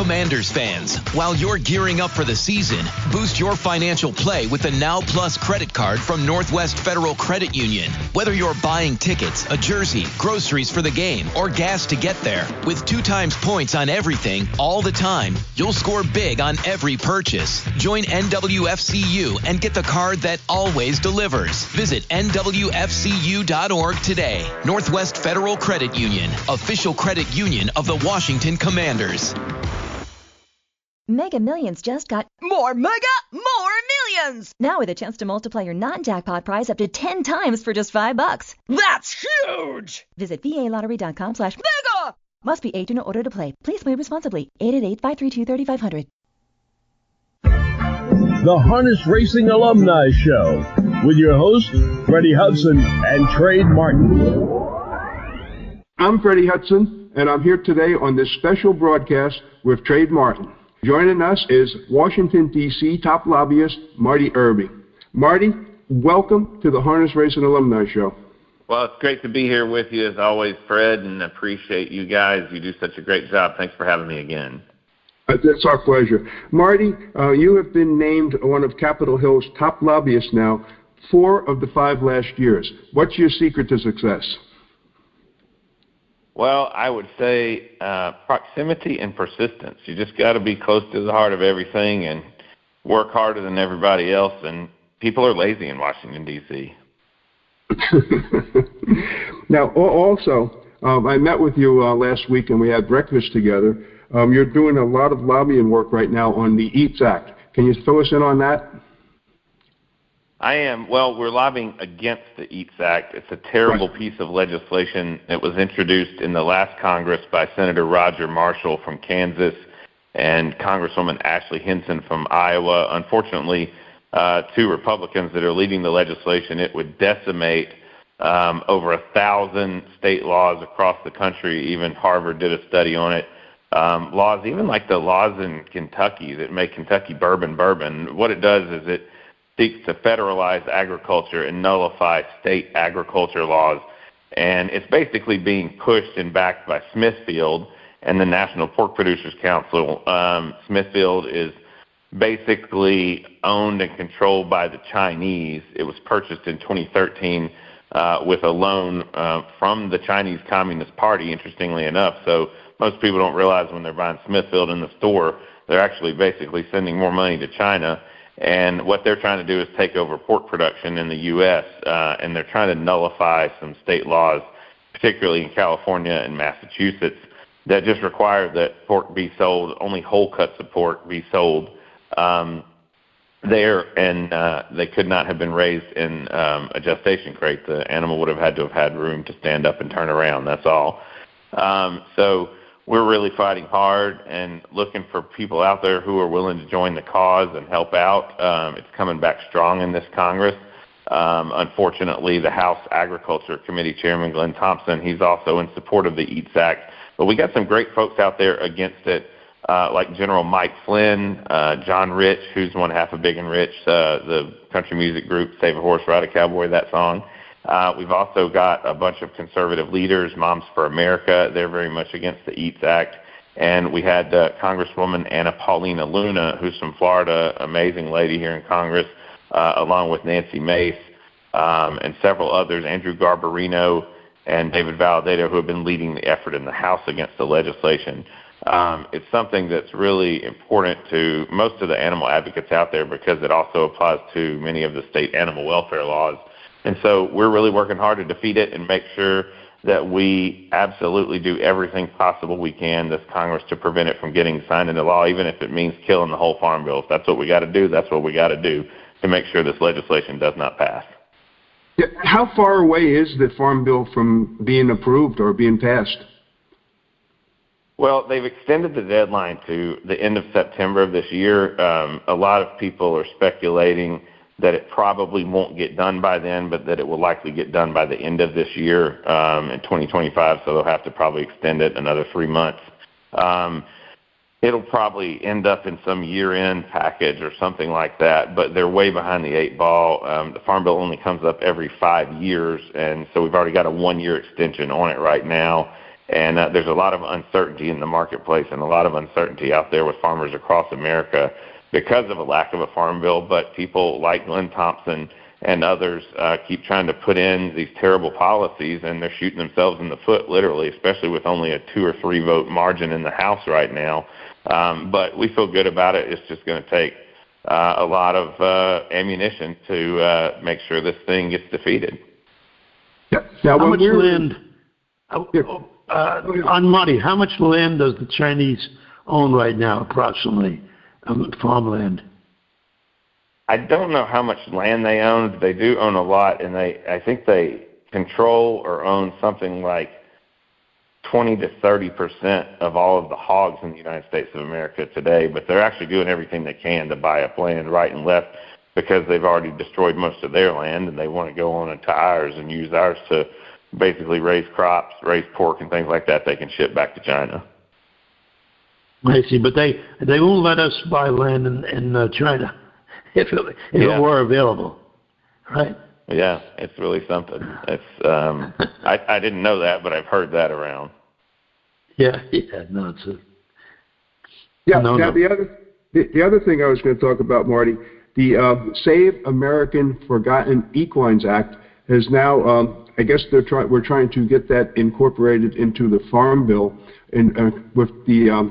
Commanders fans, while you're gearing up for the season, boost your financial play with the Now Plus credit card from Northwest Federal Credit Union. Whether you're buying tickets, a jersey, groceries for the game, or gas to get there, with 2 times points on everything, all the time, you'll score big on every purchase. Join NWFCU and get the card that always delivers. Visit nwfcu.org today. Northwest Federal Credit Union, official credit union of the Washington Commanders. Mega Millions just got more millions! Now with a chance to multiply your non-jackpot prize up to 10 times for just $5. That's huge! Visit VALottery.com/mega! Must be 18 in order to play. Please play responsibly. 888-532-3500. The Harness Racing Alumni Show with your hosts, Freddie Hudson and Trade Martin. I'm Freddie Hudson, and I'm here today on this special broadcast with Trade Martin. Joining us is Washington, D.C. top lobbyist Marty Irby. Marty, welcome to the Harness Racing Alumni Show. Well, it's great to be here with you as always, Fred, and appreciate you guys. You do such a great job. Thanks for having me again. It's our pleasure. Marty, you have been named one of Capitol Hill's top lobbyists now 4 of the 5 last years. What's your secret to success? Well, I would say proximity and persistence. You just got to be close to the heart of everything and work harder than everybody else, and people are lazy in Washington, D.C. Now, also, I met with you last week, and we had breakfast together. You're doing a lot of lobbying work right now on the EATS Act. Can you fill us in on that? I am. Well, we're lobbying against the EATS Act. It's a terrible piece of legislation. It was introduced in the last Congress by Senator Roger Marshall from Kansas and Congresswoman Ashley Hinson from Iowa. Unfortunately, 2 Republicans that are leading the legislation. It would decimate over 1,000 state laws across the country. Even Harvard did a study on it. Laws, even like the laws in Kentucky that make Kentucky bourbon. What it does is it seeks to federalize agriculture and nullify state agriculture laws. And it's basically being pushed and backed by Smithfield and the National Pork Producers Council. Smithfield is basically owned and controlled by the Chinese. It was purchased in 2013 with a loan from the Chinese Communist Party, interestingly enough. So most people don't realize when they're buying Smithfield in the store, they're actually basically sending more money to China. And what they're trying to do is take over pork production in the U.S., and they're trying to nullify some state laws, particularly in California and Massachusetts, that just require that pork be sold, only whole cuts of pork be sold there, and they could not have been raised in a gestation crate. The animal would have had to have had room to stand up and turn around, that's all. So we're really fighting hard and looking for people out there who are willing to join the cause and help out. It's coming back strong in this Congress. Unfortunately, the House Agriculture Committee Chairman Glenn Thompson, he's also in support of the EATS Act. But we got some great folks out there against it, like General Mike Flynn, John Rich, who's one half of Big and Rich, the country music group, Save a Horse, Ride a Cowboy, that song. We've also got a bunch of conservative leaders, Moms for America. They're very much against the EATS Act. And we had Congresswoman Anna Paulina Luna, who's from Florida, amazing lady here in Congress, along with Nancy Mace and several others, Andrew Garbarino and David Valadero, who have been leading the effort in the House against the legislation. It's something that's really important to most of the animal advocates out there because it also applies to many of the state animal welfare laws. And so we're really working hard to defeat it and make sure that we absolutely do everything possible we can, this Congress, to prevent it from getting signed into law, even if it means killing the whole farm bill. If that's what we got to do, that's what we got to do to make sure this legislation does not pass. Yeah, how far away is the farm bill from being approved or being passed? Well, they've extended the deadline to the end of September of this year. A lot of people are speculating that it probably won't get done by then, but that it will likely get done by the end of this year in 2025, so they'll have to probably extend it another 3 months. It'll probably end up in some year-end package or something like that, but they're way behind the 8 ball. The Farm Bill only comes up every 5 years, and so we've already got a 1-year extension on it right now. And there's a lot of uncertainty in the marketplace and a lot of uncertainty out there with farmers across America because of a lack of a farm bill. But people like Glenn Thompson and others keep trying to put in these terrible policies, and they're shooting themselves in the foot, literally, especially with only a 2 or 3 vote margin in the House right now. But we feel good about it. It's just going to take a lot of ammunition to make sure this thing gets defeated. Yep. Now, how much land, on money, how much land does the Chinese own right now, approximately, farmland? I don't know how much land they own. They do own a lot, and I think they control or own something like 20 to 30% of all of the hogs in the United States of America today, but they're actually doing everything they can to buy up land right and left because they've already destroyed most of their land, and they want to go on to ours and use ours to basically raise crops, raise pork, and things like that they can ship back to China. I see, but they won't let us buy land in China if it were available, right? Yeah, it's really something. It's I didn't know that, but I've heard that around. Yeah, no, it's a Now the other thing I was going to talk about, Marty, the Save American Forgotten Equines Act has now, I guess we're trying to get that incorporated into the Farm Bill, and with the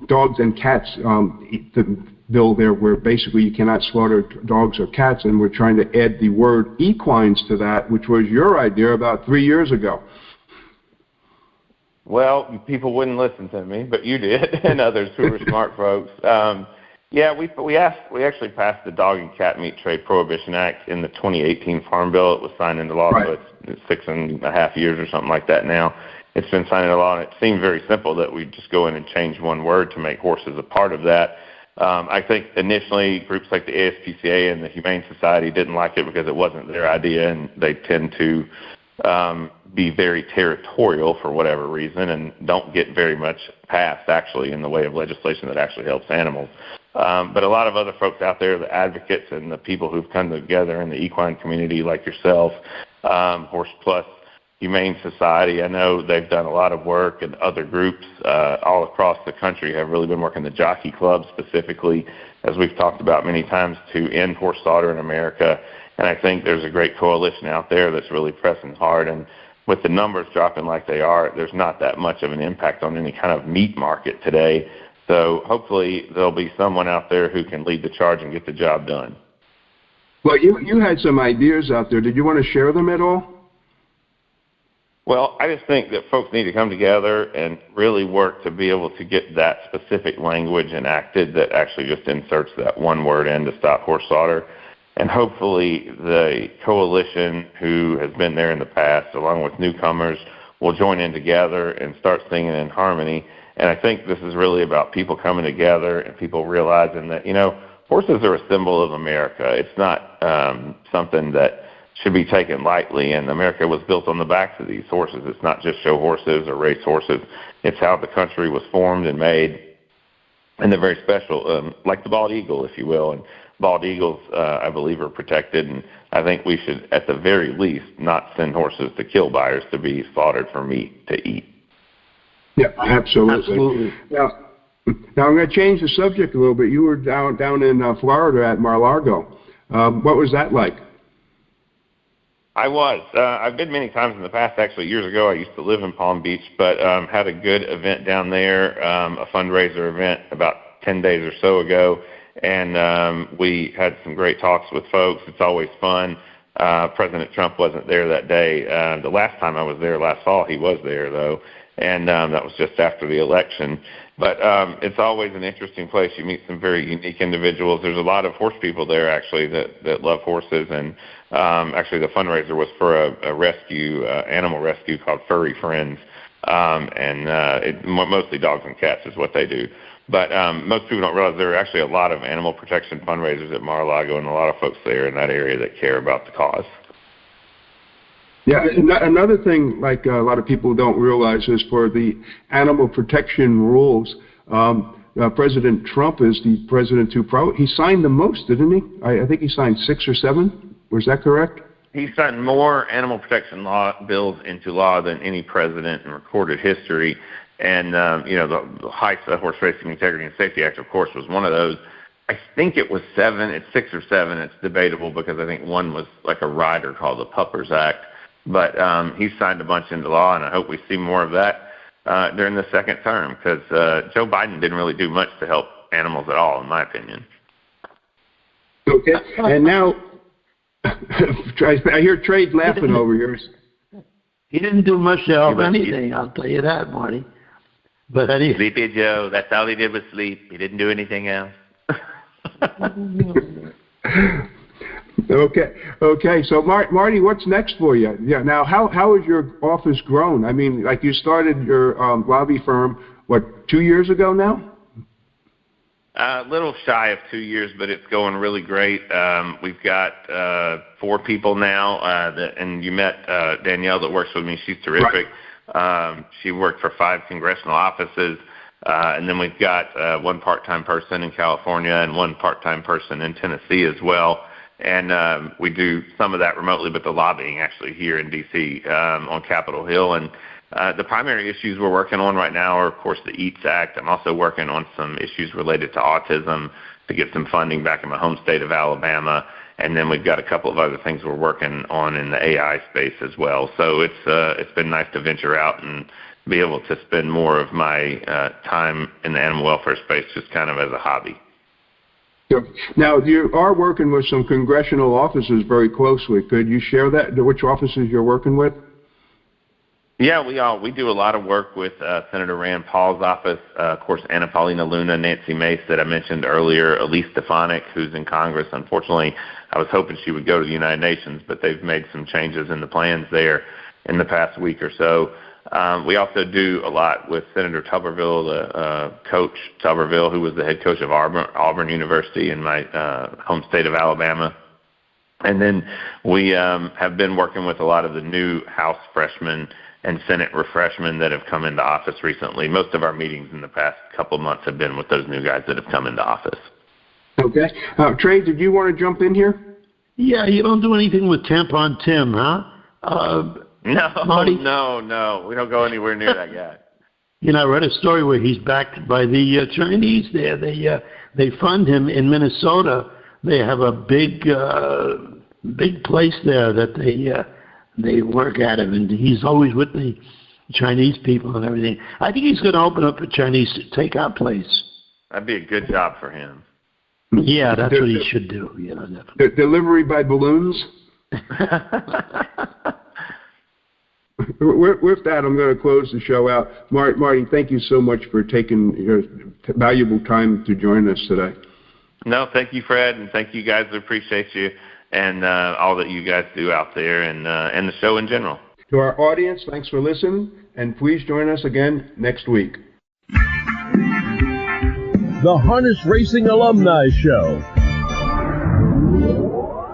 dogs and cats, the bill there where basically you cannot slaughter dogs or cats, and we're trying to add the word equines to that, which was your idea about 3 years ago. Well, people wouldn't listen to me, but you did, and others who were smart folks. Yeah, we actually passed the Dog and Cat Meat Trade Prohibition Act in the 2018 Farm Bill. It was signed into law, right. So it's 6.5 years or something like that now. It's been signed into law, and it seemed very simple that we just go in and change one word to make horses a part of that. I think initially groups like the ASPCA and the Humane Society didn't like it because it wasn't their idea, and they tend to be very territorial for whatever reason and don't get very much passed, actually, in the way of legislation that actually helps animals. But a lot of other folks out there, the advocates and the people who've come together in the equine community like yourself, Horse Plus, Humane Society, I know they've done a lot of work, and other groups all across the country have really been working. The Jockey Club specifically, as we've talked about many times, to end horse slaughter in America. And I think there's a great coalition out there that's really pressing hard. And with the numbers dropping like they are, there's not that much of an impact on any kind of meat market today. So hopefully there'll be someone out there who can lead the charge and get the job done. Well, you had some ideas out there. Did you want to share them at all? Well, I just think that folks need to come together and really work to be able to get that specific language enacted that actually just inserts that one word in to stop horse slaughter. And hopefully the coalition who has been there in the past, along with newcomers, will join in together and start singing in harmony. And I think this is really about people coming together and people realizing that, horses are a symbol of America. It's not something that should be taken lightly, and America was built on the backs of these horses. It's not just show horses or race horses. It's how the country was formed and made, and they're very special, like the bald eagle, if you will. And bald eagles, I believe, are protected, and I think we should, at the very least, not send horses to kill buyers to be slaughtered for meat to eat. Yeah, absolutely. Now I'm going to change the subject a little bit. You were down in Florida at Mar-a-Lago. What was that like? I was. I've been many times in the past. Actually, years ago, I used to live in Palm Beach, but had a good event down there, a fundraiser event about 10 days or so ago, and we had some great talks with folks. It's always fun. President Trump wasn't there that day. The last time I was there, last fall, he was there, though, and that was just after the election. But it's always an interesting place. You meet some very unique individuals. There's a lot of horse people there, actually, that love horses. And actually the fundraiser was for a rescue, animal rescue called Furry Friends. Mostly dogs and cats is what they do. But most people don't realize there are actually a lot of animal protection fundraisers at Mar-a-Lago, and a lot of folks there in that area that care about the cause. Yeah, another thing, like a lot of people don't realize, is for the animal protection rules, President Trump is the president who he signed the most, didn't he? I think he signed 6 or 7. Was that correct? He's signed more animal protection law bills into law than any president in recorded history. And, the HISA, Horse Racing Integrity and Safety Act, of course, was one of those. I think it was 7. It's 6 or 7. It's debatable because I think one was like a rider called the Puppers Act. But he's signed a bunch into law, and I hope we see more of that during the second term because Joe Biden didn't really do much to help animals at all, in my opinion. Okay, and now I hear Trade laughing over here. He didn't do much to help anything, I'll tell you that, Marty. But anyway. Sleepy Joe, that's all he did was sleep. He didn't do anything else. Okay. So, Marty, what's next for you? Yeah. Now, how has your office grown? I mean, like you started your lobby firm, 2 years ago now? A little shy of 2 years, but it's going really great. We've got 4 people now, and you met Danielle that works with me. She's terrific. Right. She worked for 5 congressional offices, and then we've got 1 part-time person in California and 1 part-time person in Tennessee as well. And we do some of that remotely, but the lobbying actually here in D.C. On Capitol Hill. And the primary issues we're working on right now are, of course, the EATS Act. I'm also working on some issues related to autism to get some funding back in my home state of Alabama. And then we've got a couple of other things we're working on in the AI space as well. So it's been nice to venture out and be able to spend more of my time in the animal welfare space just kind of as a hobby. Now, you are working with some congressional offices very closely. Could you share that, which offices you're working with? Yeah, we do a lot of work with Senator Rand Paul's office, of course, Anna Paulina Luna, Nancy Mace that I mentioned earlier, Elise Stefanik, who's in Congress. Unfortunately, I was hoping she would go to the United Nations, but they've made some changes in the plans there in the past week or so. We also do a lot with Senator Tuberville, Coach Tuberville, who was the head coach of Auburn University in my home state of Alabama. And then we have been working with a lot of the new House freshmen and Senate refreshmen that have come into office recently. Most of our meetings in the past couple of months have been with those new guys that have come into office. Okay. Trey, did you want to jump in here? Yeah, you don't do anything with Tampon Tim, huh? Marty? No. We don't go anywhere near that guy. I read a story where he's backed by the Chinese there. They fund him in Minnesota. They have a big place there that they work at him, and he's always with the Chinese people and everything. I think he's going to open up a Chinese takeout place. That'd be a good job for him. Yeah, that's what he should do. The delivery by balloons? With that, I'm going to close the show out. Marty, thank you so much for taking your valuable time to join us today. No, thank you, Fred, and thank you guys. I appreciate you and all that you guys do out there and the show in general. To our audience, thanks for listening, and please join us again next week. The Harness Racing Alumni Show